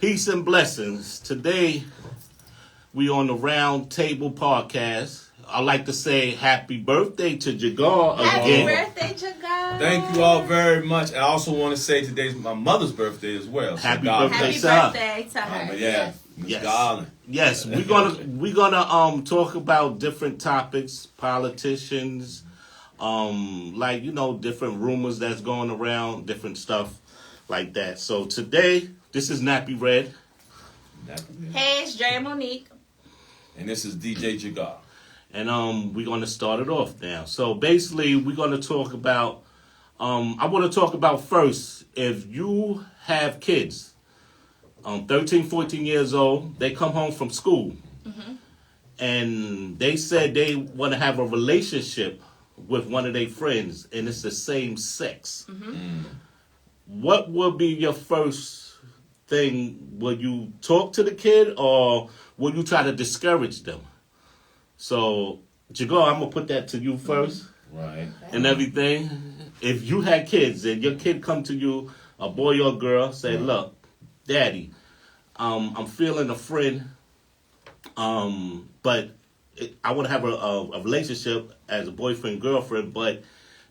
Peace and blessings. Today, we on the Roundtable podcast. I'd like to say happy birthday to Jagar again. Happy birthday, Jagar. Thank you all very much. I also want to say today's my mother's birthday as well. So Happy God birthday, bless. Happy birthday to her. But yeah, Miss Yes. Garland. Yes, we're gonna talk about different topics, politicians, different rumors that's going around, different stuff like that. So today, this is Nappy Red. Hey, it's Dre Monique. And this is DJ Jagar. And we're gonna start it off now. So basically, we're gonna talk about. I want to talk about first, if you have kids, 13, 14 years old, they come home from school, and they said they want to have a relationship with one of their friends, and it's the same sex. What will be your first thing? Will you talk to the kid, or will you try to discourage them? So, Jagar, I'm going to put that to you first. Right. And everything. If you had kids and your kid come to you, a boy or girl, say, look, Daddy, I'm feeling a friend, but I want to have a relationship as a boyfriend, girlfriend, but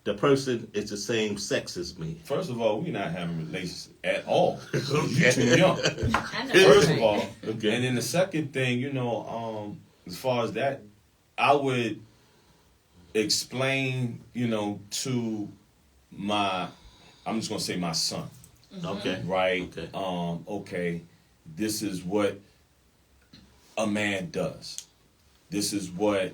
the person is the same sex as me. First of all, we're not having a relationship at all. Okay. You're too young. I know First right. of all. Okay. And then the second thing, as far as that, I would explain, to I'm just going to say my son. Okay. Right? Okay. Okay, this is what a man does. This is what,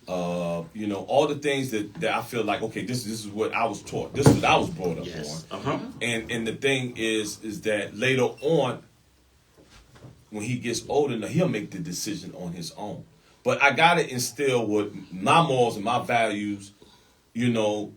all the things that I feel like, okay, this is what I was taught. This is what I was brought up Yes. on. And the thing is that later on, when he gets older, now he'll make the decision on his own. But I gotta instill what my morals and my values, into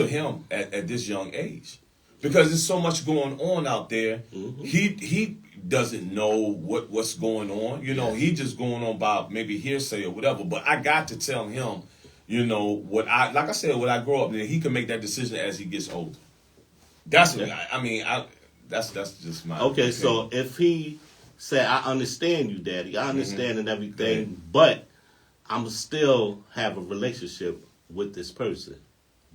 him at this young age, because there's so much going on out there. He doesn't know what's going on. He just going on by maybe hearsay or whatever. But I got to tell him, what I grow up, and he can make that decision as he gets older. That's what that's just my Okay, opinion. so if he said, I understand you, Daddy, I understand and everything, but I'm still have a relationship with this person,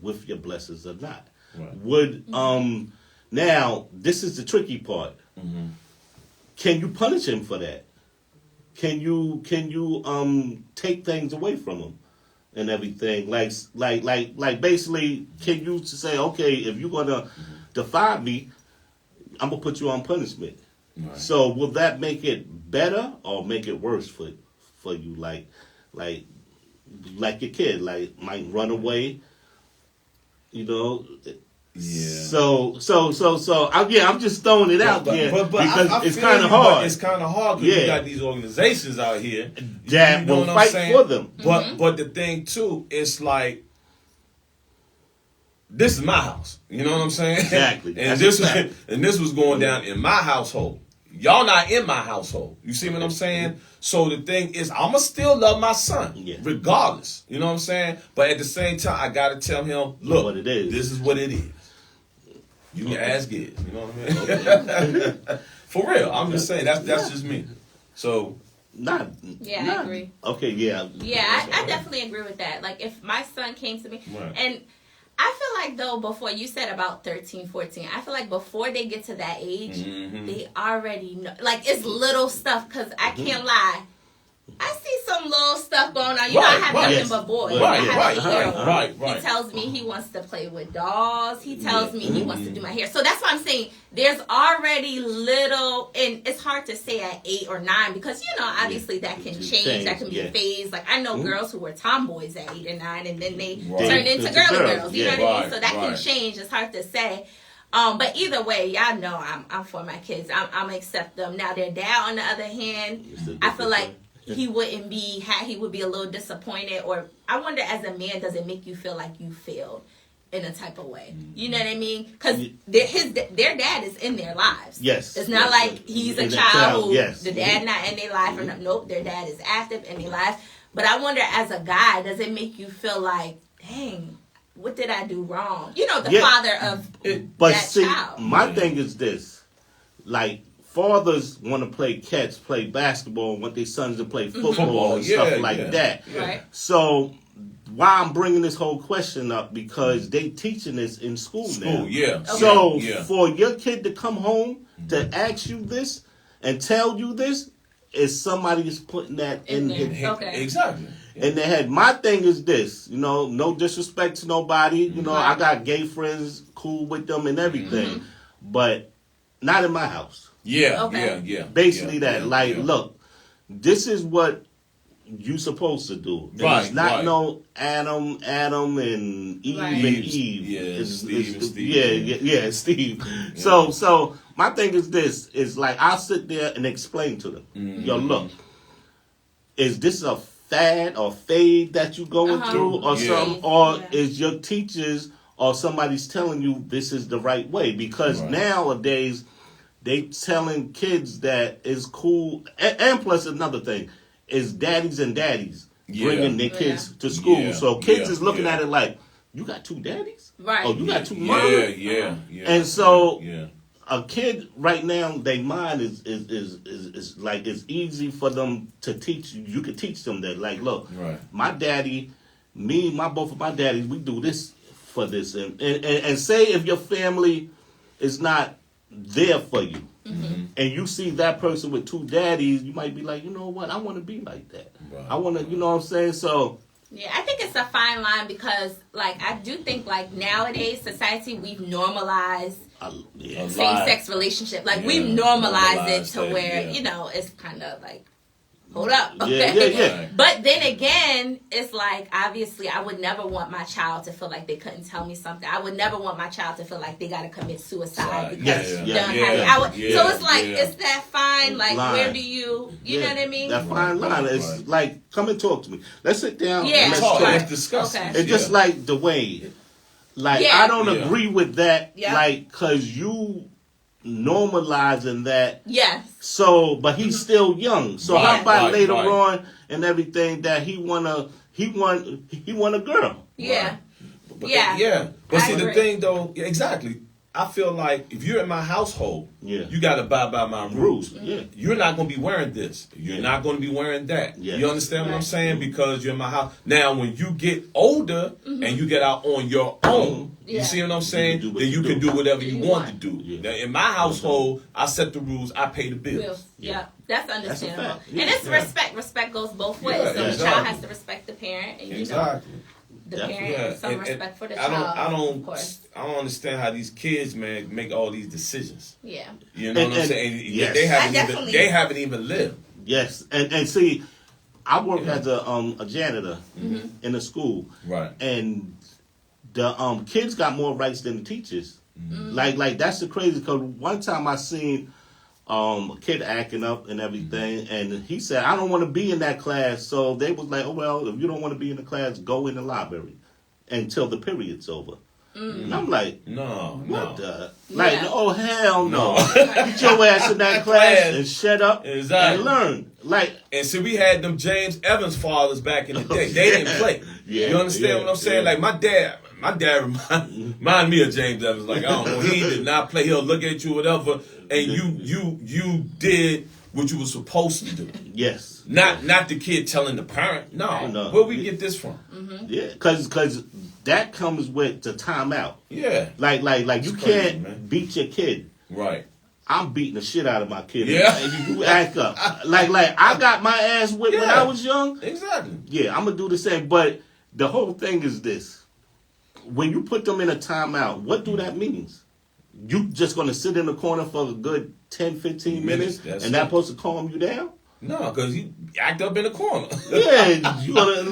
with your blessings or not. Right. Would now this is the tricky part. Can you punish him for that? Can you take things away from him and everything? Like basically, can you say, okay, if you're gonna defy me, I'm gonna put you on punishment. Right. So will that make it better or make it worse for you? Like your kid, might run away. Yeah. So I'm just throwing it out there because I it's feel kind you, of hard. but it's kind of hard because Yeah. you got these organizations out here that will what I'm fight saying? for them. But the thing too, it's like, this is my house. You know what I'm saying? Exactly. and That's this a fact. and this was going down in my household. Y'all not in my household. You see what I'm saying? So the thing is, I'ma still love my son, regardless. You know what I'm saying? But at the same time, I gotta tell him, look, What it is. this is what it is. You can ask it. You know what I mean? For real. I'm just saying, that's just me. So I agree. Okay, yeah. Yeah, I definitely agree with that. Like, if my son came to me, Right. and I feel like, though, before you said about 13, 14, I feel like before they get to that age, they already know. Like, it's little stuff, because I can't lie. I see some little stuff going on. I have nothing but boys. I have an 8-year-old. Right. He tells me he wants to play with dolls. He tells me he wants to do my hair. So that's why I'm saying there's already little, and it's hard to say at 8 or 9 because, obviously that can change. That can be a phase. Like, I know girls who were tomboys at 8 or 9, and then they turn into girly girls. You know what I mean? So that can change. It's hard to say. But either way, y'all know I'm for my kids. I'm accept them. Now, their dad, on the other hand, I feel like he would be a little disappointed, or I wonder, as a man, does it make you feel like you failed in a type of way? You know what I mean? Because their dad is in their lives. Yes. It's not like he's a child who the dad not in their life. Or nope, their dad is active in their life. But I wonder, as a guy, does it make you feel like, dang, what did I do wrong? The father of But that see, child. my thing is this. like fathers want to play catch, play basketball, want their sons to play football and Yeah, stuff like yeah. that. Right. So why I'm bringing this whole question up, because they teaching this in school now. Yeah. So yeah. for your kid to come home to ask you this and tell you this, is somebody is putting that in his Okay. Exactly. in their head. My thing is this, no disrespect to nobody. I got gay friends, cool with them and everything, but not in my house. Yeah. Okay. Yeah. Basically yeah, that, yeah. look, this is what you supposed to do. And Right, it's not right. no Adam and Eve Right. and Eve. Yeah, It's Steve and Steve, Yeah, Steve. So my thing is this, is like, I'll sit there and explain to them. Yo, look, is this a fad or fade that you going through or Yeah. something? Or Yeah. is your teachers or somebody's telling you this is the right way? Because Right. nowadays, they telling kids that it's cool. And plus another thing is daddies and daddies bringing their kids to school. Yeah. So kids Yeah. is looking Yeah. at it like, you got two daddies? Right. Oh, you got two mothers? Yeah. And so yeah. a kid right now, their mind is like, it's easy for them to teach you. You could teach them that, like, look, Right. my daddy, both of my daddies, we do this for this, and say if your family is not there for you, and you see that person with two daddies, you might be like, you know what, I want to be like that. Right. I want to, you know what I'm saying? So Yeah, I think it's a fine line because, like, I do think, like, nowadays, society, we've normalized yeah. same-sex relationship. Like, Yeah, we've normalized it normalized to that, where, yeah. it's kind of like, hold up. Yeah, Okay? yeah. But then again, it's like, obviously, I would never want my child to feel like they couldn't tell me something. I would never want my child to feel like they got to commit suicide because Yes, done yeah, having. So it's like, yeah. it's that fine, like, Line. where do you know what I mean? That fine line. It's right. like, come and talk to me. Let's sit down. Yeah. And let's Talk, talk. let's discuss. Okay. this, It's just like Dwayne. Like, Yeah. I don't Yeah. agree with that. Yeah. Like, cause you normalizing that. Yes. So, but he's still young. So Right, how about right, later right. on and everything that he want a girl? Yeah. But, Yeah. yeah. But I see, the agree. thing though, exactly. I feel like if you're in my household, Yeah. you got to abide by my rules. Yeah. You're not going to be wearing this. You're not going to be wearing that. Yes. You understand what I'm Right. saying? Because you're in my house. Now, when you get older and you get out on your own, Yeah. you see what I'm saying? do what Then you you can do. do whatever you You want want. to do. Yeah. Now, in my household, I set the rules. I pay the bills. Will. Yeah, that's understandable. fact. Yeah. And it's Yeah. respect. Respect goes both ways. Yeah, So the exactly. child has to respect the parent, and Exactly. the Yeah. parent Yeah, has some and respect for the I child. don't Of course. I don't understand how these kids, man, make all these decisions. Yeah. You know what I'm And- saying? yes. They I haven't definitely- they haven't even lived. Yes. And see, I work as a janitor in a school. Right. And the kids got more rights than the teachers. Like that's the crazy, because one time I seen a kid acting up and everything, and he said, I don't want to be in that class. So they was like, oh well, if you don't want to be in the class, go in the library until the period's over. And I'm like, No, what no. the? Like, Yeah. oh hell no. No. Get your ass in that class Class. and shut up Exactly. and learn. Like, And see, we had them James Evans fathers back in the day. They didn't play. Yeah, You understand yeah, what I'm saying? yeah. Like my dad remind me of James Evans. Like, I don't know, he did not play. He'll look at you, whatever, and you did what you were supposed to do. yes. Not the kid telling the parent. No. No. Where we get this from? Yeah, because that comes with the timeout. Yeah. Like you It's crazy, can't man. beat your kid. Right. I'm beating the shit out of my kid. Yeah. And you act up. Like I got my ass whipped when Yeah. I was young. Exactly. Yeah, I'm gonna do the same. But the whole thing is this: when you put them in a timeout, what do that means? You just gonna sit in the corner for a good 10, 15 minutes, That's and it. that supposed to calm you down? No, because you act up in the corner. Yeah, you gonna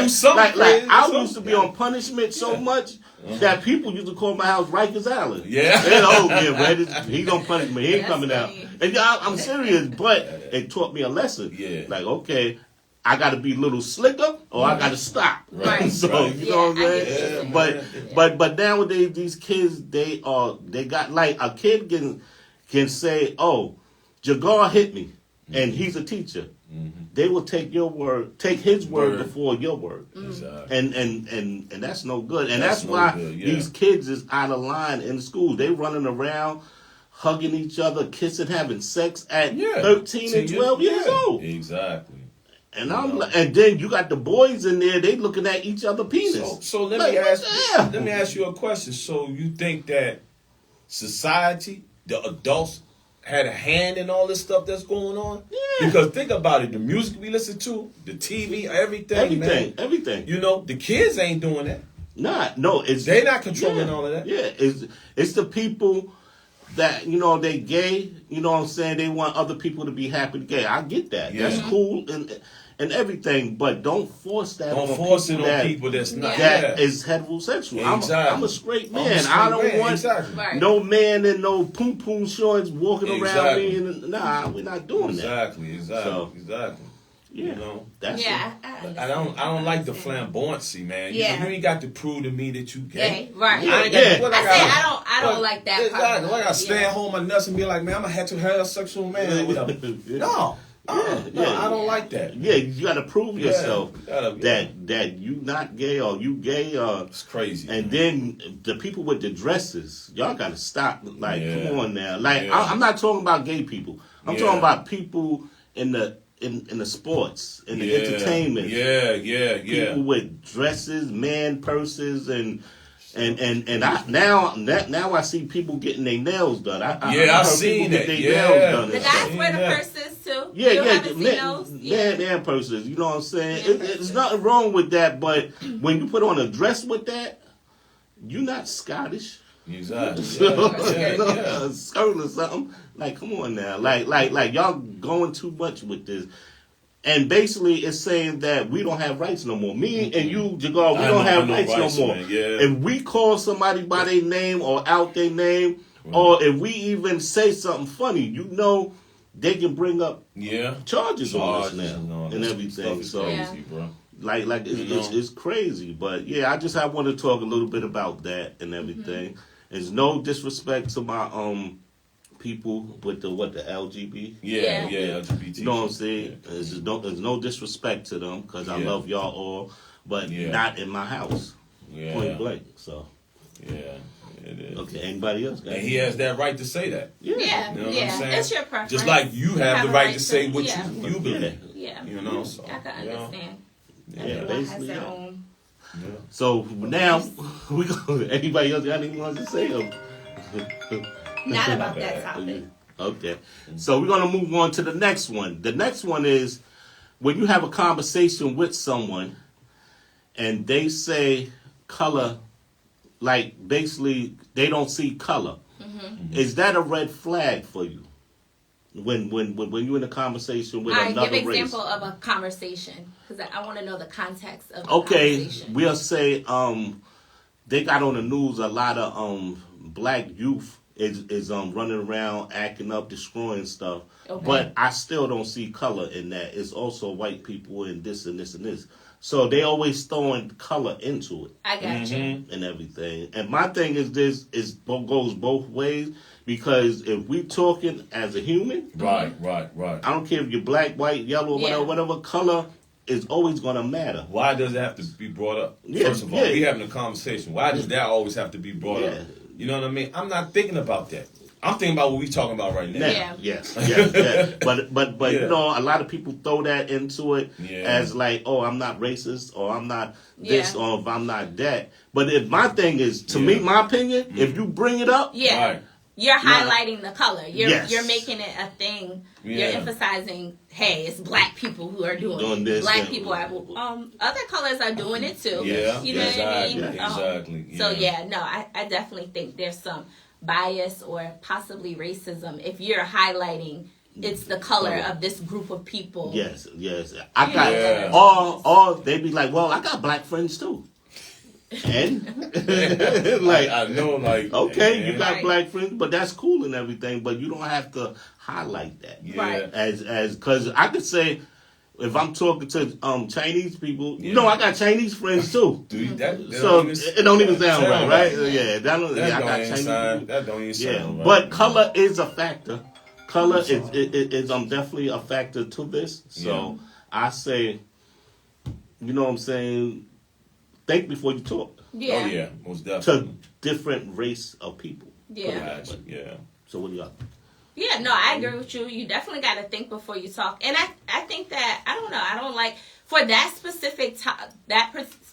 do something Like crazy, I something. used to be on punishment so much that people used to call my house Rikers Island. Yeah. They, oh yeah, well, he gonna punish me. He ain't That's coming out. funny. And yeah, I'm serious, but it taught me a lesson. Yeah. Like, okay, I got to be a little slicker, or I got to stop. Right. So Right. you know what I'm Yeah, I get saying? what you're But but nowadays these kids they got, like, a kid can say, oh, Jagar hit me, and he's a teacher. They will take his word before your word. Exactly. And that's no good. And That's that's no why good, yeah. these kids is out of line in school. They running around hugging each other, kissing, having sex at Yeah. 13 and 12 years old. Exactly. And and then you got the boys in there, they looking at each other penis. So let Like, me what ask the hell? let me ask you a question. So you think that society, the adults, had a hand in all this stuff that's going on? Yeah. Because think about it, the music we listen to, the TV, everything, man. Everything. You know, the kids ain't doing that. They're not controlling all of that. Yeah, it's the people that, you know, they gay, you know what I'm saying, they want other people to be happy to gay. I get that. Yeah. That's cool and everything, but don't force that Don't on force people it on people that's not. that is heterosexual. Exactly. I'm a straight man. I don't want Right. no man in no poom poom shorts walking around Exactly. me. And nah, we're not doing Exactly. So, Exactly. Yeah, You know, that's Yeah, it. I don't like the flamboyancy, man. Yeah. You ain't got to prove to me that you gay. Yeah, right. I ain't Yeah. got, I don't like that part. Exactly. I gotta stay Yeah. at home my nuts and be like, man, I'm a heterosexual man. Or whatever. No, I don't like that. Yeah, you got to prove Yeah, yourself you gotta- that you not gay or you gay or. It's crazy. And then the people with the dresses, y'all got to stop. Like, Yeah. come on now. Like, Yeah. I'm not talking about gay people. I'm Yeah. talking about people in the sports, in the entertainment. Yeah. People with dresses, man purses, and I now I see people getting their nails done. I I heard seen people it. get their Yeah. nails done. The and guys stuff. wear the Yeah. purses too. Yeah, You yeah, haven't seen those? man purses. You know what I'm saying? Yeah, There's nothing wrong with that, but when you put on a dress with that, you're not Scottish. Exactly. A skirt or something. Like, come on now. Like y'all going too much with this. And basically, it's saying that we don't have rights no more. Me and you, Jagar, we don't have rights no more. Man, yeah. If we call somebody by their name or out their name, or if we even say something funny, you know, they can bring up charges on us now and everything. So, crazy, bro. like it's crazy. But yeah, I want to talk a little bit about that and everything. Mm-hmm. There's no disrespect to my people with the LGBT. Yeah, LGBT. You know what I'm saying? Yeah. There's no disrespect to them because I love y'all all, but not in my house. Yeah. Point blank. So Yeah, it is. okay, anybody else? And he has that right to say that. Yeah, You know what I'm saying? It's your preference. Just like you have the right to say what yeah. you believe. Yeah, You know, so I can you know, understand. Yeah, Everyone has basically. their own. yeah. So now we go. Anybody else got anything else to say? Not about that topic. Okay, so we're gonna move on to the next one. The next one is when you have a conversation with someone and they say color, like basically they don't see color. Mm-hmm. Is that a red flag for you? When you're in a conversation with All right, another give race? example of a conversation because I want to know the context of the Okay, conversation. we'll say they got on the news a lot of black youth is running around acting up, destroying stuff. Okay. But I still don't see color in that. It's also white people and this and this and this. So they always throwing color into it I got you. and everything. And my thing is this goes both ways because if we talking as a human, Right. I don't care if you're black, white, yellow, Yeah. whatever color is always gonna matter. Why does that have to be brought up? Yeah, First of all, we having a conversation. Why does that always have to be brought Yeah. up? You know what I mean? I'm not thinking about that. I'm thinking about what we talking about right now. Now, Yeah. yes. But Yeah. you know, a lot of people throw that into it Yeah. as like, oh, I'm not racist or I'm not this Yeah. or if I'm not that. But if my thing is, to me, my opinion, if you bring it up, Yeah. Right. You're highlighting the color. Yes. You're making it a thing. Yeah. You're emphasizing, hey, it's black people who are doing this it. Black and- people are other colors are doing it too. Yeah, You know what I mean? exactly. So no, I definitely think there's some bias or possibly racism if you're highlighting it's the color of this group of people. yes. I got Yeah. or they be like, well, I got black friends too. And like I know, like, okay, you man. got Right. black friends, but that's cool and everything. But you don't have to highlight that. Yeah. Right. As because I could say if I'm talking to Chinese people, Yeah. you know, I got Chinese friends too. Do you, that So don't even it don't even sound right, right? right. Yeah, that don't, That yeah, I don't got even Chinese sound, people. that don't even Yeah, sound right. but color is a factor. Color is definitely a factor to this. So I say, you know what I'm saying, think before you talk Yeah. Oh yeah, most to definitely. different race of people. Yeah. Gotcha. Yeah. So what do y'all think? Yeah, no, I agree with you. You definitely got to think before you talk. And I think that, I don't know, I don't like, for that specific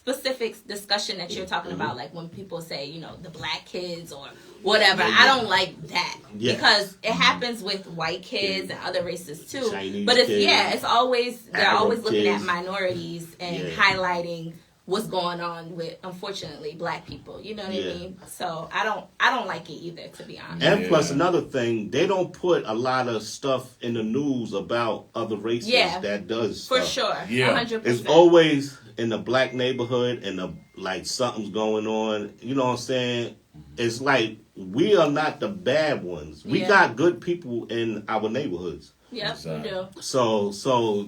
specific discussion that you're talking about, like when people say, you know, the black kids or whatever, I don't like that. Yes. Because it happens with white kids and other races too. Chinese but it's, kids, it's always, they're Arab always looking kids. at minorities and highlighting what's going on with, unfortunately, black people. You know what I mean? So I don't like it either, to be honest. And plus another thing, they don't put a lot of stuff in the news about other races that does for stuff. sure. Yeah. 100%. It's always in the black neighborhood and like something's going on. You know what I'm saying? It's like we are not the bad ones. We got good people in our neighborhoods. Yep, we do. So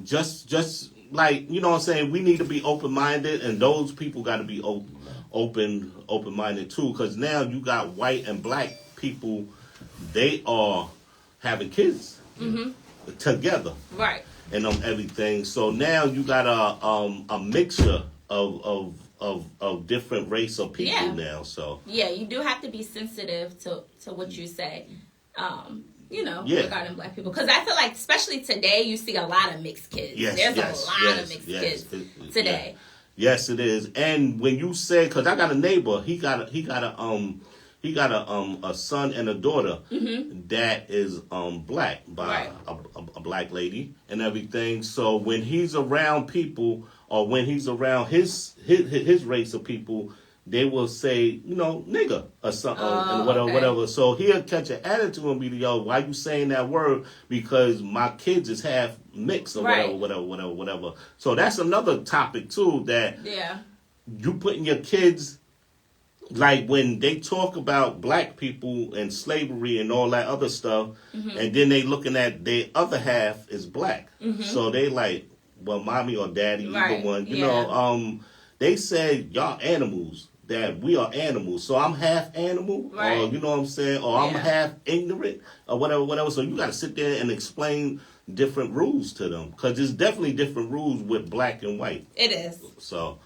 just like, you know what I'm saying, we need to be open-minded, and those people got to be open-minded too, because now you got white and black people, they are having kids together, right, and everything. So now you got a mixture of different race of people now. So you do have to be sensitive to what you say. Regarding black people. Because I feel like, especially today, you see a lot of mixed kids. There's a lot of mixed kids today. Yes, it is. And when you say, because I got a neighbor, he got a son and a daughter that is black by a black lady and everything. So when he's around people, or when he's around his race of people, they will say, you know, nigga or something, and whatever. So he'll catch an attitude and be, yo, why you saying that word? Because my kids is half mixed or whatever. So that's another topic too, that you putting your kids, like when they talk about black people and slavery and all that other stuff, and then they looking at their other half is black. So they like, well, mommy or daddy, either one. You know, they said y'all animals. That we are animals, so I'm half animal, or you know what I'm saying, or I'm half ignorant, or whatever. So you got to sit there and explain different rules to them, because there's definitely different rules with black and white. It is. So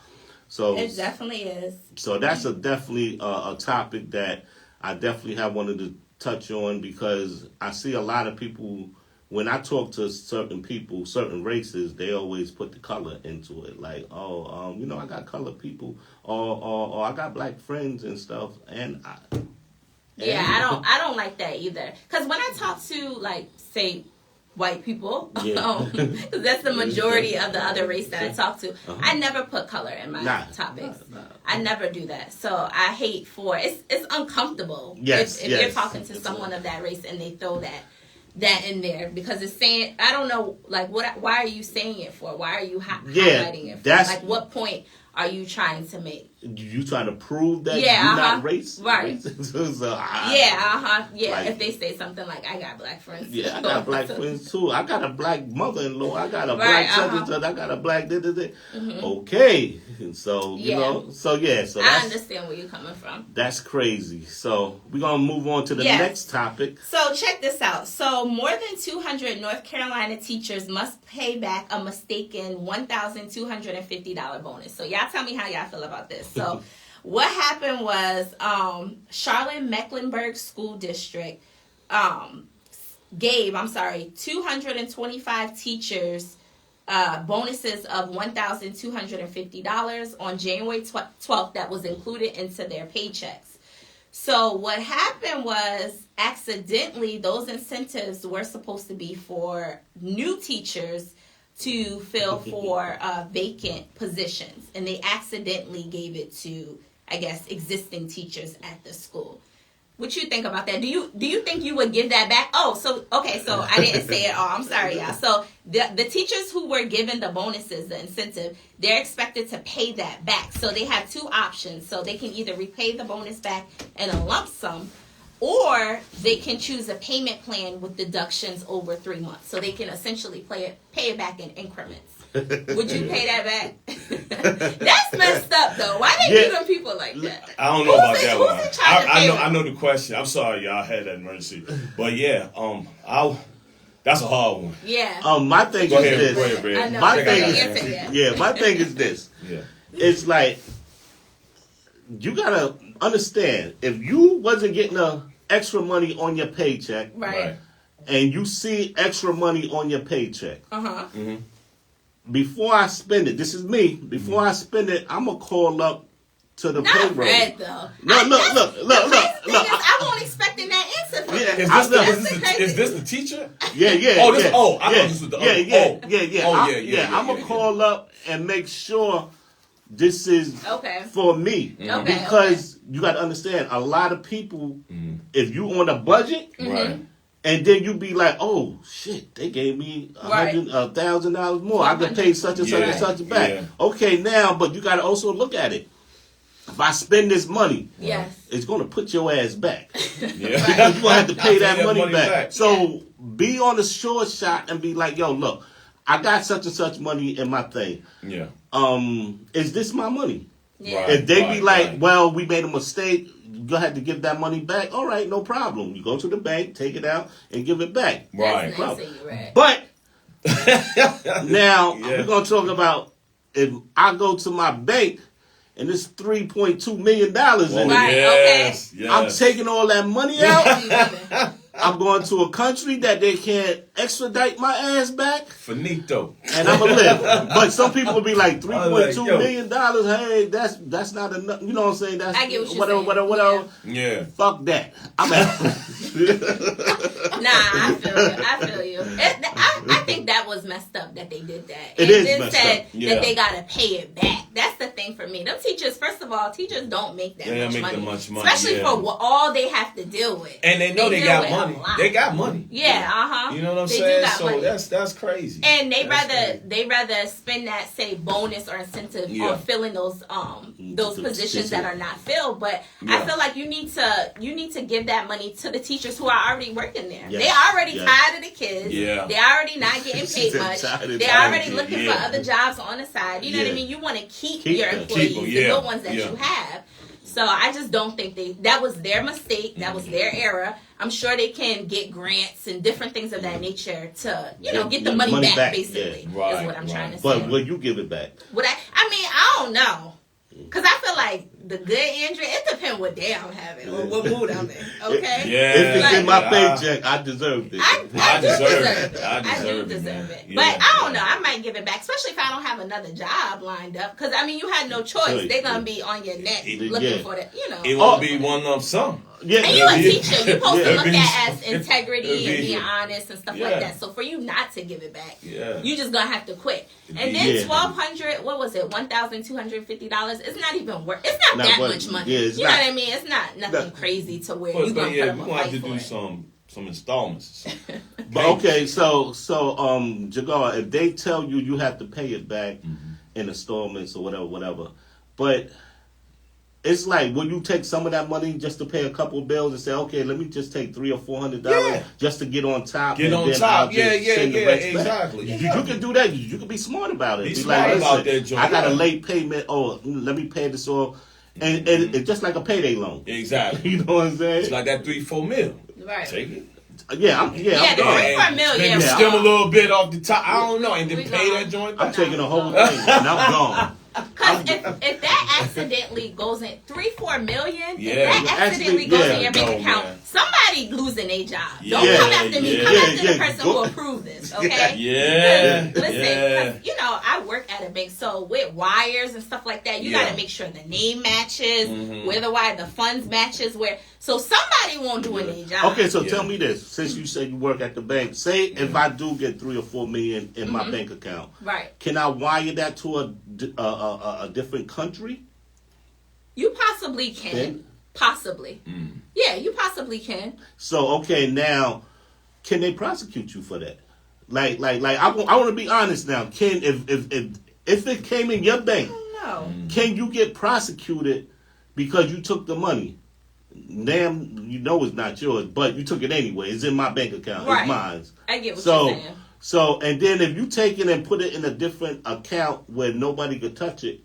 it definitely is. So that's definitely a topic that I definitely have wanted to touch on, because I see a lot of people. When I talk to certain people, certain races, they always put the color into it. Like, you know, I got colored people, or I got black friends and stuff. And I don't like that either. Because when I talk to, like, say, white people, because that's the majority of the other race that I talk to, I never put color in my topics. I never do that. So I hate it's uncomfortable if you're talking to someone of that race and they throw that in there, because it's saying, I don't know, like, why are you saying it for? Why are you highlighting it for? Like, what point are you trying to make? You trying to prove that you're not race? Right. So, Like, if they say something like, I got black friends. Yeah, I got black friends too. I got a black mother-in-law. I got a black such. I got a black Okay. So, you know, so I understand where you're coming from. That's crazy. So we're going to move on to the next topic. So check this out. So more than 200 North Carolina teachers must pay back a mistaken $1,250 bonus. So y'all tell me how y'all feel about this. So what happened was Charlotte-Mecklenburg School District gave 225 teachers bonuses of $1,250 on January 12th that was included into their paychecks. So what happened was, accidentally, those incentives were supposed to be for new teachers to fill for vacant positions, and they accidentally gave it to, I guess, existing teachers at the school. What you think about that? Do you think you would give that back? So I didn't say it all. I'm sorry, y'all. So the teachers who were given the bonuses, the incentive, they're expected to pay that back. So they have two options. So they can either repay the bonus back in a lump sum, or they can choose a payment plan with deductions over 3 months. So they can essentially pay it back in increments. Would you pay that back? That's messed up, though. Why they do them people like that? I don't know about that one. I know the question. I'm sorry, y'all had that emergency, but that's a hard one. Yeah. My thing is this. Go ahead, Brad. My thing is this. Yeah. It's like, you gotta understand, if you wasn't getting a extra money on your paycheck, Right. and you see extra money on your paycheck, Mm-hmm. before I spend it, this is me. Before I spend it, I'm gonna call up to the Not payroll. Fred though. Look. I won't expecting that answer from Yeah, him. Is this the teacher? Yeah. Oh, this. yeah, Oh, I yeah, thought this was the. yeah. Oh, yeah. I'm gonna call up and make sure this is Okay. for me, Okay, because you got to understand, a lot of people, if you on a budget, Right. and then you be like, oh shit, they gave me $1,000 more. I can pay such and such and such back. Yeah. Okay, now, but you got to also look at it. If I spend this money, Yes. it's going to put your ass back. Yeah. You're going to have to pay that money back. back. So be on the short shot and be like, yo, look, I got such and such money in my thing. Yeah. Is this my money? Yeah. Right. If they be like, well, we made a mistake, you have to give that money back. All right, no problem. You go to the bank, take it out, and give it back. Right. That's nice of you, Red. But now Yeah. we're gonna talk about if I go to my bank and it's $3.2 million in it. Right. Yes. Yes. I'm taking all that money out. Okay. I'm going to a country that they can't extradite my ass back, Finito. and I'm gonna live. But some people will be like $3.2 yo. million. Hey, that's not enough. You know what I'm saying? That's I get what you're whatever. saying. Yeah. Fuck that. I'm out. Nah, I feel you. I think that was messed up that they did that. It And is then messed said up. Yeah. that they gotta pay it back. That's the thing for me. Them teachers, first of all, teachers don't make that They don't much make money. that much money, Especially yeah. for all they have to deal with. And they know they deal got with money. a lot. They got money. Yeah, uh-huh. You know what I'm They do saying? got So money. that's crazy. And That's they rather spend that, say, bonus or incentive Yeah. on filling those positions that are not filled. But I Yeah. feel like you need to give that money to the teachers who are already working there. Yes. They already Yes. tired of the kids. Yeah. They already not getting paid much. Tired of They're tired already of looking kids. for other jobs on the side. You know what I Yeah. mean? You want to keep Keep your them. employees, Keep them, the yeah. good ones that Yeah. you have. So I just don't think that was their mistake. That was their error. I'm sure they can get grants and different things of that nature to, get the money back, basically, yeah. Right, is what I'm trying to say. But will you give it back? I mean, I don't know. Because I feel like the good Andrea, it depends what day I'm having or what mood I'm in, okay? Yeah. If it's in my Yeah. paycheck, I deserved it. I I do deserve deserve it. it. I I do deserve it, deserve man. it. Yeah, But I don't yeah. know. I might give it back, especially if I don't have another job lined up. Because, I mean, you had no choice. They're going to be on your neck looking for that, It won't be one lump sum. Yeah, And you a teacher, you're supposed to Yeah. look at as integrity It'd be- and being honest and stuff Yeah. like that. So for you not to give it back, Yeah. you just gonna have to quit. And then Yeah. $1,200, what was it? $1,250. It's not even worth. It's not that what- much money. yeah, it's you know not. what I mean? It's not nothing That- crazy to where But, you gonna yeah, put up we're a gonna have fight to for do it. some installments. Or something. But okay, so Jagar, if they tell you have to pay it back in installments or whatever, but it's like, will you take some of that money just to pay a couple of bills and say, okay, let me just take $300 or $400 Yeah. just to get on top? Get and on then top. I'll just Yeah, send the yeah, rest back. exactly. You can do that. You can be smart about it. Be Be smart like, about listen, that joint, I got a yeah. late payment. Oh, let me pay this off. And it's just like a payday loan. Exactly. You know what I'm saying? It's like that 3-4 mil. Right. Take it. Yeah, I'm Yeah, gone. the $3-4 million, Maybe yeah. stem a little bit off the top. I don't know, and then We pay gone. that joint I'm back. taking the whole thing and I'm gone. Because if that accidentally goes in $3-4 million, Yeah. if that accidentally goes in your Yeah, bank account, man. somebody losing their job. Yeah, Don't come after me. yeah, Come after yeah. the person who approved this. Okay. Yeah, Because, listen, yeah. 'cause, I work at a bank, so with wires and stuff like that, you Yeah. got to make sure the name matches, Mhm. where the wire, the funds matches, so somebody won't do their job. Okay, so Yeah. tell me this: since you said you work at the bank, say if I do get $3 or $4 million in my bank account, Right. can I wire that to a different country? You possibly can. Then? Possibly. Yeah, you possibly can. So okay, now can they prosecute you for that? Like I want to be honest now. Can if it came in your bank, No. can you get prosecuted because you took the money? Damn, you know it's not yours, but you took it anyway. It's in my bank account. Right. It's mine. I get what So, you're saying. so, and then if you take it and put it in a different account where nobody could touch it,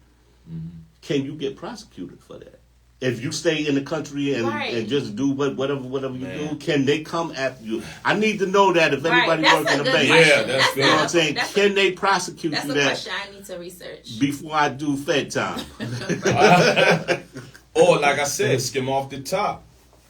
can you get prosecuted for that? If you stay in the country and, Right. and just do whatever you Man. do, can they come after you? I need to know that if anybody That's works a in the good bank. question. Yeah, that's That's good. You know what I'm a- saying? that's a- Can they prosecute That's you a that question I need to research. before I do Fed time? Or like I said, skim off the top.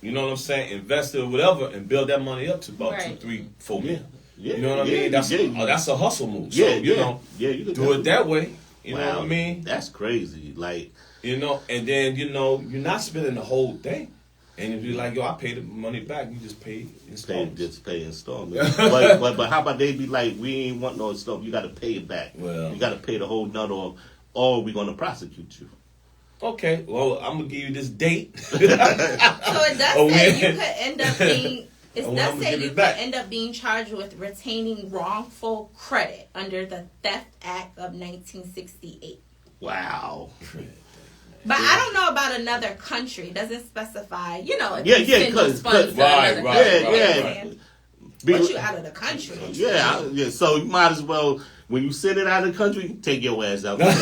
You know what I'm saying? Invest it or whatever, and build that money up to about Right. 2, 3, 4 million. Yeah, You know what I mean? That's a hustle move. So, Yeah, you know, you can do it that way. You know Wow, what I mean? That's crazy. Like, You know, and then, you know, you're not spending the whole thing. And if you're like, yo, I paid the money back, you just pay installments. pay installments. but how about they be like, we ain't want no installment. You got to pay it back. Well. You got to pay the whole nut off, or we're gonna prosecute you. Okay, well, I'm going to give you this date. So it does Oh, say man. you could end up being. It Oh, does I'ma say give you it could back. end up being charged with retaining wrongful credit under the Theft Act of 1968. Wow. But I don't know about another country. It doesn't specify. You know, if Yeah, you yeah, send those 'cause- funds to right, another right, country, yeah, you know yeah. what I'm saying? Be- Put you out of the country. yeah. So you might as well, when you send it out of the country, take your ass out. Right,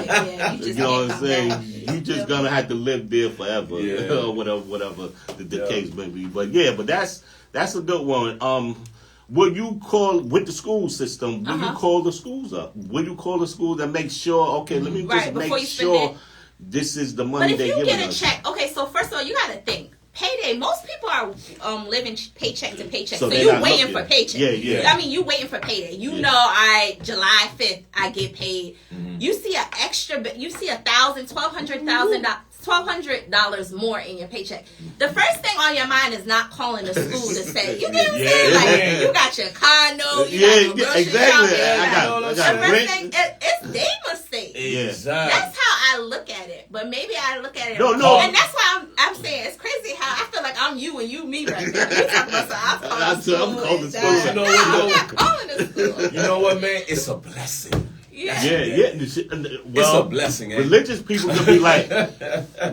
yeah, you You just know can't what I'm come saying? back. You just gonna have to live there forever, Yeah. or whatever the Yeah. case may be. But yeah, but that's a good one. Will you call with the school system? Will you call the schools up? Will you call the schools and make sure? Okay, let me Right, just before make you spend sure it. this is the But money if they're you giving get a us. check, okay, so first of all, you got to think. Payday. Most people are living paycheck to paycheck, So so they're you not waiting looking. for paycheck. Yeah, yeah. I mean, you waiting for payday. You Yeah. know, July 5th, I get paid. You see a extra, you see $1,000, $1,200 more in your paycheck. The first thing on your mind is not calling the school to say, you get what I'm saying? Yeah. Like, you got your car note, you Yeah, got your grocery exactly. shopping, you I got the got first rent. thing, it's their mistake. Exactly. That's how I look at it. But maybe I look at it No, wrong. no. And that's why I'm saying it's crazy how I feel like I'm you and you me right now. You talking about I'm calling the school. You know No, what, I'm though? not calling the school. You know what, man? It's a blessing. Yeah. Yeah. Well, a blessing, eh? Religious people can be like,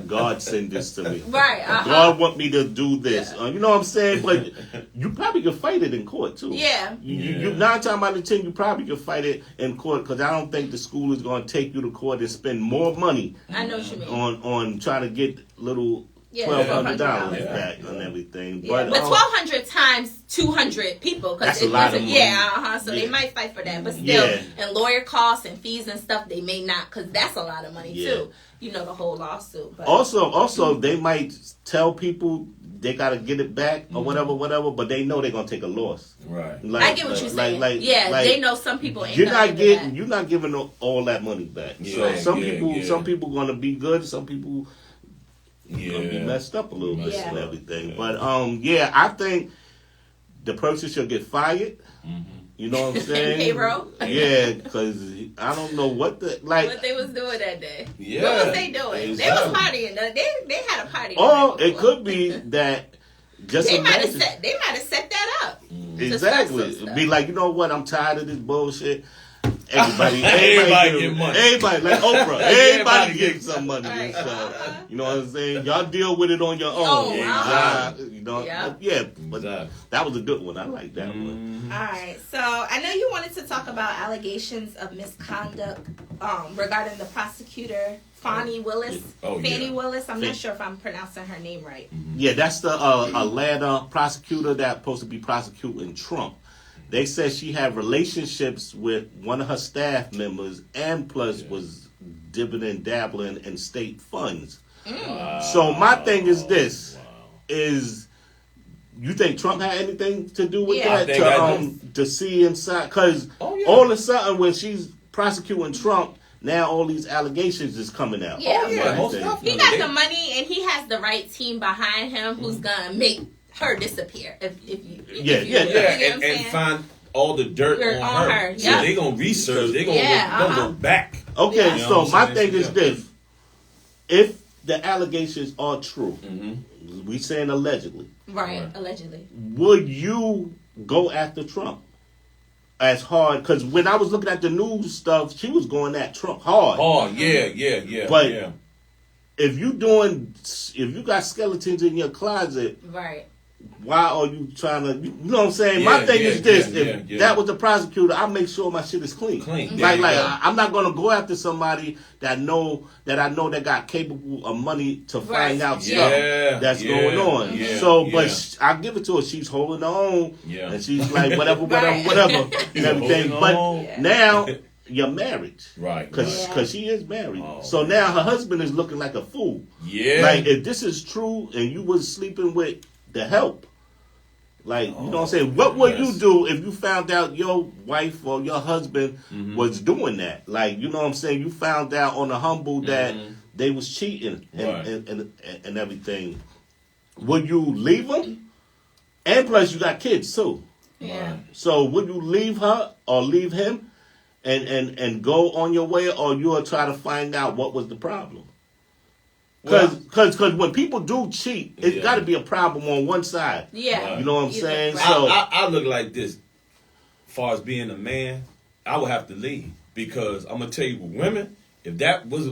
God sent this to me. Right. God want me to do this. You know what I'm saying? But you probably could fight it in court too. Yeah. You 9 times out of 10, you probably could fight it in court because I don't think the school is going to take you to court and spend more money I know what you mean. on trying to get little $1,200 $1,200 back and everything. Yeah, but 1,200 times 200 people, That's because a lot of money. so Yeah. they might fight for that, but still, Yeah. and lawyer costs and fees and stuff, they may not, because that's a lot of money Yeah. too. You know, the whole lawsuit. But Also, they might tell people they got to get it back or whatever, but they know they're gonna take a loss. Right. Like, I get what you're saying. like, they know some people ain't you're gonna not give it back. getting, you're not giving all that money back. So Yeah, some people gonna be good, some people gonna be messed up a little bit Yeah. and everything. But I think the person should get fired. You know what I'm saying? Payroll? Yeah, because I don't know what What they was doing that day. Yeah. What was they doing? They was Exactly. partying. They had a party. Or the night it before. could be that just They might have imagine. set that up. Exactly. To start some stuff. Be like, you know what? I'm tired of this bullshit. Everybody Everybody get money. Everybody, like Oprah. Everybody Everybody get get some money. Right. So, you know what I'm saying? Y'all deal with it on your own. Exactly. You know? Yeah. Yeah. But Exactly. that was a good one. I like that one. All right, so I know you wanted to talk about allegations of misconduct regarding the prosecutor Fannie Willis. Fannie Willis. I'm not sure if I'm pronouncing her name right. Yeah, that's the Atlanta prosecutor that's supposed to be prosecuting Trump. They said she had relationships with one of her staff members and plus was dibbing and dabbling in state funds. So my thing is this, is you think Trump had anything to do with Yeah. that to see inside? Because all of a sudden when she's prosecuting Trump, now all these allegations is coming out. Yeah. Oh, yeah, most definitely. He got the money and he has the right team behind him who's gonna make her disappear. If you Yeah, you know what I'm and saying? find all the dirt on her. So Yep. they gonna research. They gonna go back. Okay, Yeah. You know so what my I'm thing saying? is this: if the allegations are true, we saying allegedly, Right, allegedly. would you go after Trump as hard? Because when I was looking at the news stuff, she was going at Trump hard. Oh yeah. But yeah. if you got skeletons in your closet, Right. why are you trying to? You know what I'm saying? My thing is this: if that was the prosecutor, I make sure my shit is clean. Like I'm not gonna go after somebody that I know that got capable of money to find out stuff that's going on. But I give it to her. She's holding her own, and she's like whatever, and everything. But now your marriage. Right. Because she is married. Oh, so now her husband is looking like a fool. Yeah. Like, if this is true and you was sleeping with the help, like, you know what I'm saying? What would you do if you found out your wife or your husband was doing that? Like, you know what I'm saying? You found out on the humble that they was cheating and everything. Would you leave them? And plus, you got kids, too. Yeah. So would you leave her or leave him and go on your way, or you'll try to find out what was the problem? Because when people do cheat, it's got to be a problem on one side. Yeah. You know what I'm saying? Right. So I look like this. As far as being a man, I would have to leave. Because I'm going to tell you, with women, if that was,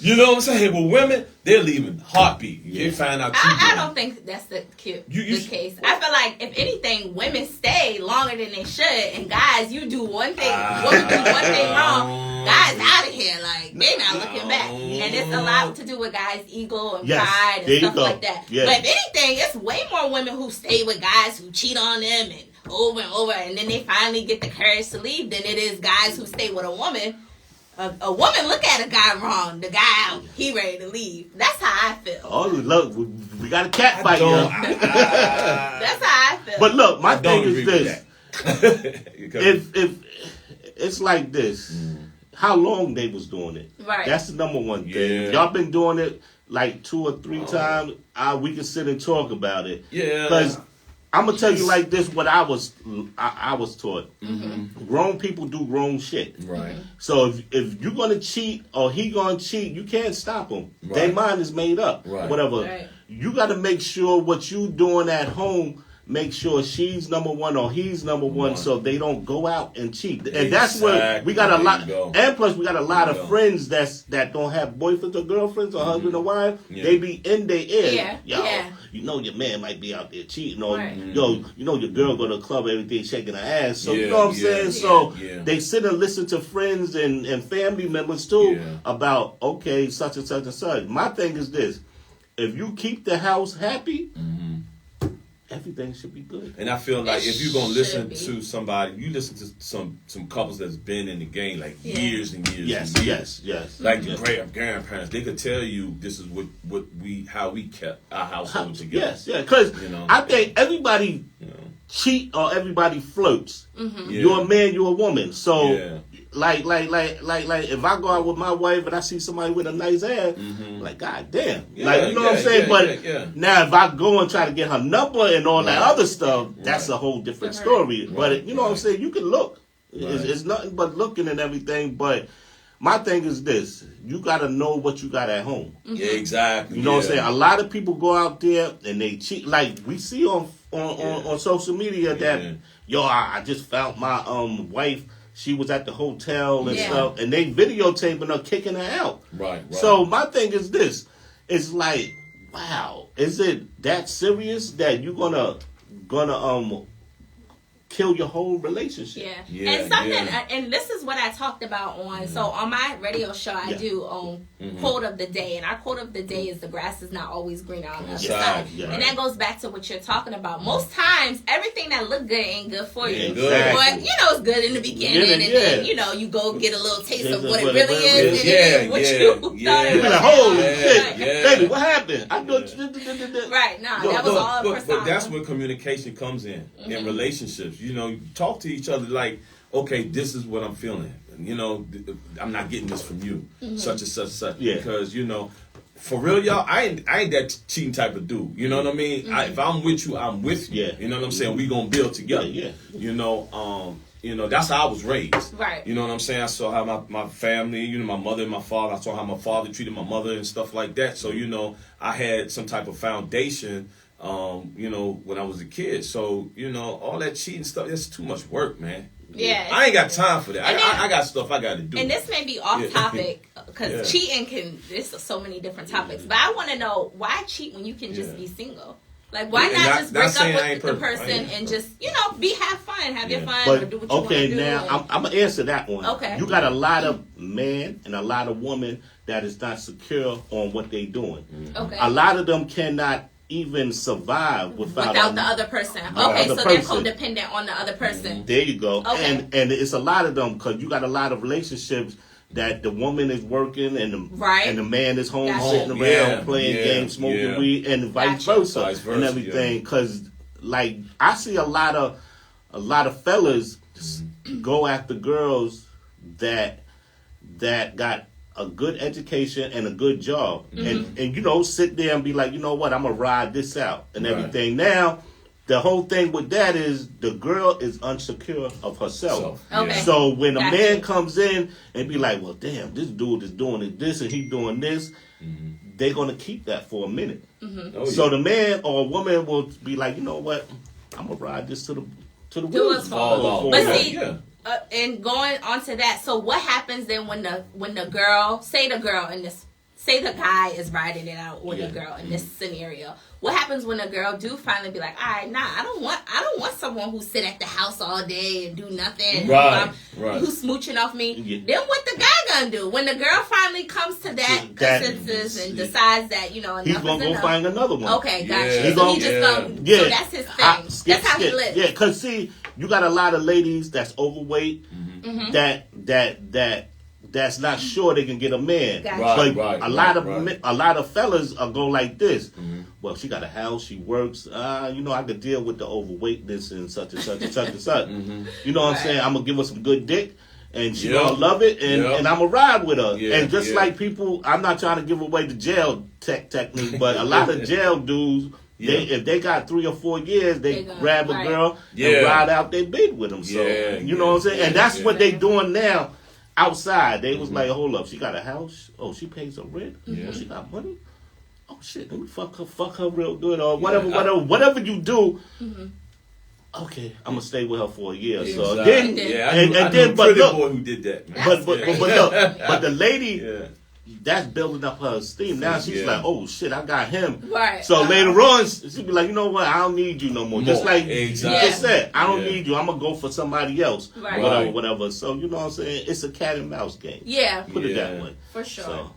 you know what I'm saying? With women, they're leaving heartbeat. You find out. I don't think that's the case. I feel like if anything, women stay longer than they should, and guys, you do one thing, women do one thing wrong, guys out of here, like they're not looking back, and it's a lot to do with guys' ego and pride and stuff like that. Yes. But if anything, it's way more women who stay with guys who cheat on them and over, and then they finally get the courage to leave than it is guys who stay with a woman. A woman look at a guy wrong. The guy, he ready to leave. That's how I feel. Oh, look, we got a cat fight here. That's how I feel. But look, my thing is this: if it's like this, how long they was doing it? Right. That's the number one thing. Yeah. Y'all been doing it like 2 or 3 times. We can sit and talk about it. Yeah. Because I'm gonna tell you like this: what I was taught. Grown people do grown shit. Right. So if you're gonna cheat or he gonna cheat, you can't stop them. Right. Their mind is made up. Right. Whatever. Right. You got to make sure what you doing at home. Make sure she's number one or he's number one, so they don't go out and cheat. And that's where we got a lot. And plus, we got a lot of friends that don't have boyfriends or girlfriends or husband or wife. Yeah. They be in their ear. You know your man might be out there cheating, or yo, you know your girl go to the club, everything shaking her ass. So you know what I'm saying. So they sit and listen to friends and family members too about such and such and such. My thing is this: if you keep the house happy. Everything should be good. And I feel like if you're gonna listen to somebody, you listen to some couples that's been in the game like years and years. Yes. Like the great grandparents, they could tell you this is how we kept our household together. Because I think everybody cheat or everybody flirts. You're a man, you're a woman. So like if I go out with my wife and I see somebody with a nice ass, like God damn, you know what I'm saying. But now if I go and try to get her number and all that other stuff, that's a whole different story. But you know what I'm saying, you can look. It's nothing but looking and everything. But my thing is this: you got to know what you got at home. Yeah, exactly. You know what I'm saying. A lot of people go out there and they cheat. Like we see on social media that I just found my wife. She was at the hotel and stuff, and they videotaping her kicking her out. Right. So my thing is this: it's like, wow, is it that serious that you're gonna kill your whole relationship? And something, and this is what I talked about on. So on my radio show, I do quote of the day, and our quote of the day is "The grass is not always greener on the other side," and that goes back to what you're talking about. Most times, everything that look good ain't good for you, but it's good in the beginning, and then you go get a little taste of what it really is, and then what you thought it was. Like, holy shit, baby, what happened? I thought right now that was all a persona. But that's where communication comes in relationships. You talk to each other like, okay, this is what I'm feeling. I'm not getting this from you, such and such and such. Because for real, y'all, I ain't that cheating type of dude. You know what I mean? If I'm with you, I'm with you. You know what I'm saying? We gonna build together. That's how I was raised. Right. You know what I'm saying? I saw how my family, my mother and my father. I saw how my father treated my mother and stuff like that. So I had some type of foundation. When I was a kid. So, all that cheating stuff, that's too much work, man. Yeah. I ain't got time for that. I got stuff I got to do. And this may be off topic, because cheating there's so many different topics. But I want to know, why cheat when you can just be single? Like, why not just break up with the person and just, have fun, have your fun, or do what you want to do. Now, I'm going to answer that one. Okay. You got a lot of men and a lot of women that is not secure on what they doing. Okay. A lot of them cannot even survive without the other person. Okay, other so person. they're codependent on the other person. There you go. Okay. And it's a lot of them because you got a lot of relationships that the woman is working and the man is home sitting around playing games, smoking weed, and vice versa and everything. Because like I see a lot of fellas go after girls that got a good education and a good job, and you know, sit there and be like, you know what, I'm gonna ride this out and everything. Now, the whole thing with that is the girl is unsecure of herself. Okay. So when a man comes in and be like, well, damn, this dude is doing this and he doing this, they're gonna keep that for a minute. So the man or woman will be like, you know what, I'm gonna ride this to the wheels fall off. But see. And going on to that, so what happens then when the girl, say the guy is riding it out with a girl in this scenario? What happens when a girl do finally be like, all right, nah, I don't want someone who sit at the house all day and do nothing, who's smooching off me. Yeah. Then what the guy gonna do when the girl finally comes to that consensus and decides that, you know, enough he's gonna go find another one. Okay, gotcha. Yeah. So he just gonna, so that's his thing. That's how he lives. Yeah, cause see, you got a lot of ladies that's overweight that's not sure they can get a man. Gotcha. But a lot of fellas are go like this. Well, she got a house, she works. You know, I could deal with the overweightness and such and such and such and such. You know what I'm saying? I'm gonna give her some good dick, and she gonna love it, and I'm gonna ride with her. And just like people, I'm not trying to give away the jail technique, but a lot of jail dudes. If they got 3 or 4 years, they grab a girl and ride out their bed with them. So you know what I'm saying, and that's what they doing now. Outside, they was like, hold up, she got a house. Oh, she pays her rent. Oh, she got money. Oh shit, let me fuck her real good or whatever you do. Okay, I'm gonna stay with her for a year. So then, but look, boy who did that, man. But look, but the lady. That's building up her esteem. Now she's like, oh shit, I got him. Right. So later on, she'll be like, you know what? I don't need you no more. Just like you just said, I don't need you. I'm going to go for somebody else. Right. Whatever. So, you know what I'm saying? It's a cat and mouse game. Yeah. Put it that way. For sure. So,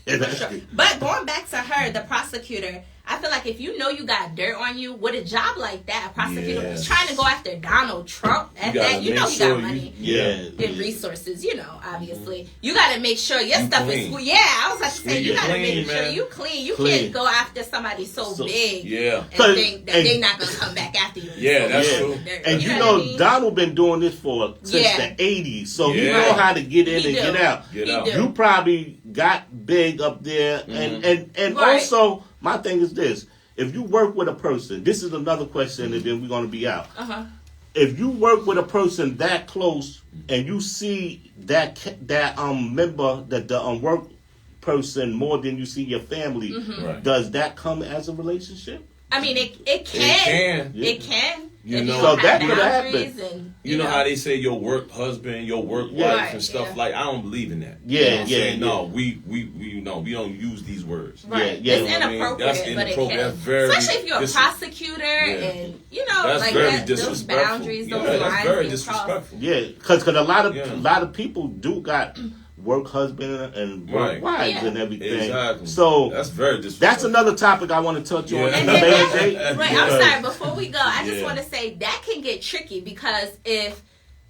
for sure. But going back to her, the prosecutor, I feel like if you know you got dirt on you with a job like that, a prosecutor was trying to go after Donald Trump at that, you know he got money and resources, you know, obviously. You got to make sure your stuff is cool. Yeah, I was about to say, you got to make sure you clean. You can't go after somebody so big and think that they're not going to come back after you. Yeah, that's true. And you know Donald been doing this since the 80s, so he know how to get in and get out. You probably got big up there, and also... My thing is this. If you work with a person, this is another question and then we're going to be out. If you work with a person that close and you see that member, that the work person more than you see your family, does that come as a relationship? I mean, it can. It can. You know, so that could happen. And, you know how they say your work husband, your work wife, and stuff like. I don't believe in that. No, we don't use these words. Right. It's inappropriate. That's inappropriate. But That's very, especially if you're a prosecutor and you know, that's like very that, those boundaries, those lines. That's very disrespectful. Yeah, because a lot of people do got work husband and work wives and everything. Exactly. So that's very disrespectful. That's another topic I want to touch on. And then, right, I'm sorry, before we go, I just want to say that can get tricky because if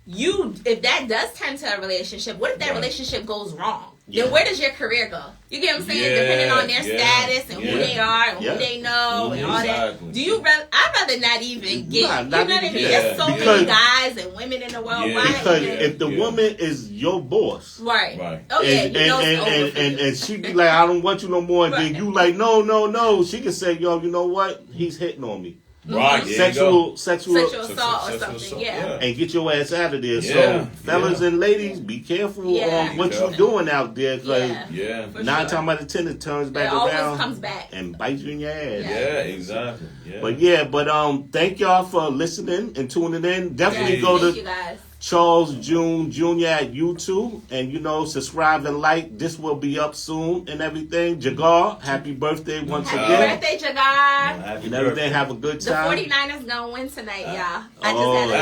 that does turn to a relationship, what if that relationship goes wrong? Then where does your career go? You get what I'm saying? Depending on their status and who they are and who they know and all that. Do you I'd rather not even get, you know what I mean? There's so many guys and women in the world. Because if the woman is your boss. Right. Oh, and she be like, I don't want you no more. And then you like, no. She can say, yo, you know what? He's hitting on me. Right, sexual assault or something, and get your ass out of there. So, fellas and ladies, be careful on what you're doing out there, because 9 times out of 10 it turns back around, comes back and bites you in your ass. Yeah, exactly. But thank y'all for listening and tuning in. Definitely go to Charles June Jr. at YouTube, and subscribe and like. This will be up soon and everything. Jagar, happy birthday once again. Happy birthday, Jagar. And everything, have a good time. The 49ers gonna win tonight, y'all.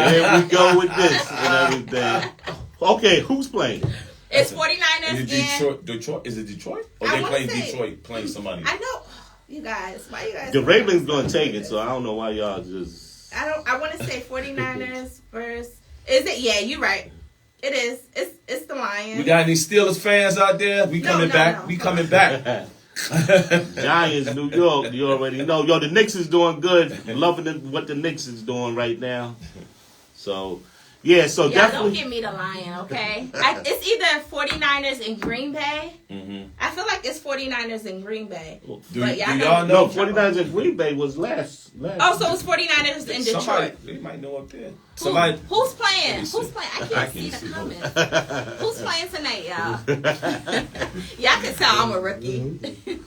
Here we go with this and everything. Okay, who's playing? It's 49ers Detroit. Is it Detroit? Or they playing Detroit playing somebody? I know. You guys, why you guys? The Ravens gonna take it, so I don't know why y'all just. I want to say 49ers versus. Is it? Yeah, you're right. It is. It's the Lions. We got any Steelers fans out there? We coming back. No. We coming back. Giants, New York. You already know. Yo, the Knicks is doing good. Loving what the Knicks is doing right now. So. Yeah, so Y'all definitely. don't give me the Lion, okay? It's either 49ers in Green Bay. Mm-hmm. I feel like it's 49ers in Green Bay. Do But y'all No, know? 49ers in Green Bay was last. Oh, so it's 49ers in Detroit. Somebody, they might know up there. Somebody. Who's playing? Let me see. Who's playing? I can't see the comments. Who's playing tonight, y'all? Y'all can tell I'm a rookie.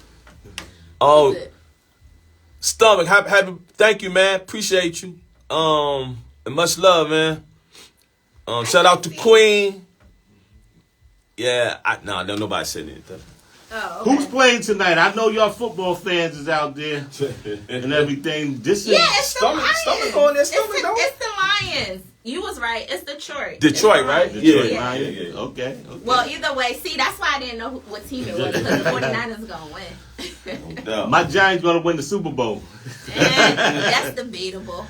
Oh, Stomach, happy. Thank you, man. Appreciate you. And much love, man. Shout out to Queen. Yeah, no, nobody said anything. Oh, okay. Who's playing tonight? I know y'all football fans is out there and everything. This is It's the Lions. Stomach going there. Stomach going. It's the Lions. You was right. It's Detroit. Detroit, right? Detroit Yeah. Lions. Yeah. Okay. Well, either way, see, that's why I didn't know what team it was because the 49ers going to win. No. My Giants gonna win the Super Bowl. And that's debatable.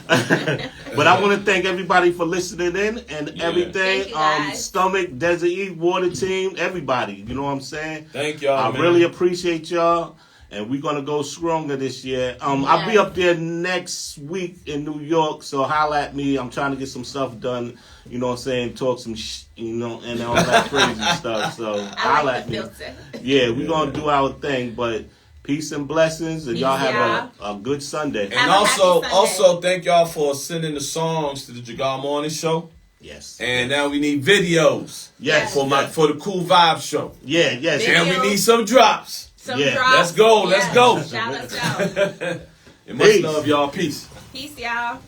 But I want to thank everybody for listening in and everything. Thank you, guys. Stomach, Desert Eat, Water Team, everybody. You know what I'm saying? Thank y'all. I man. really appreciate y'all. And we're going to go stronger this year. I'll be up there next week in New York, so holla at me. I'm trying to get some stuff done, you know what I'm saying, talk some and all that crazy stuff. So holla at me. Filter. Yeah, we're going to do our thing, but peace and blessings, and y'all have a good Sunday. And Have a happy Sunday. also thank y'all for sending the songs to the Jagar Morning Show. Yes. And now we need videos. Yes. For the Cool Vibe Show. Yeah, yes. Video. And we need some drops. Some Yeah. drops. Let's go. Let's go. Shout us out. And much Peace. love, y'all. Peace. Peace, y'all.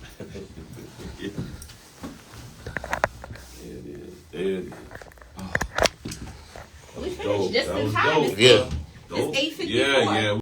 There it is. We dope. finished just That in was time. dope. It's Yeah. It's 8:54. Yeah.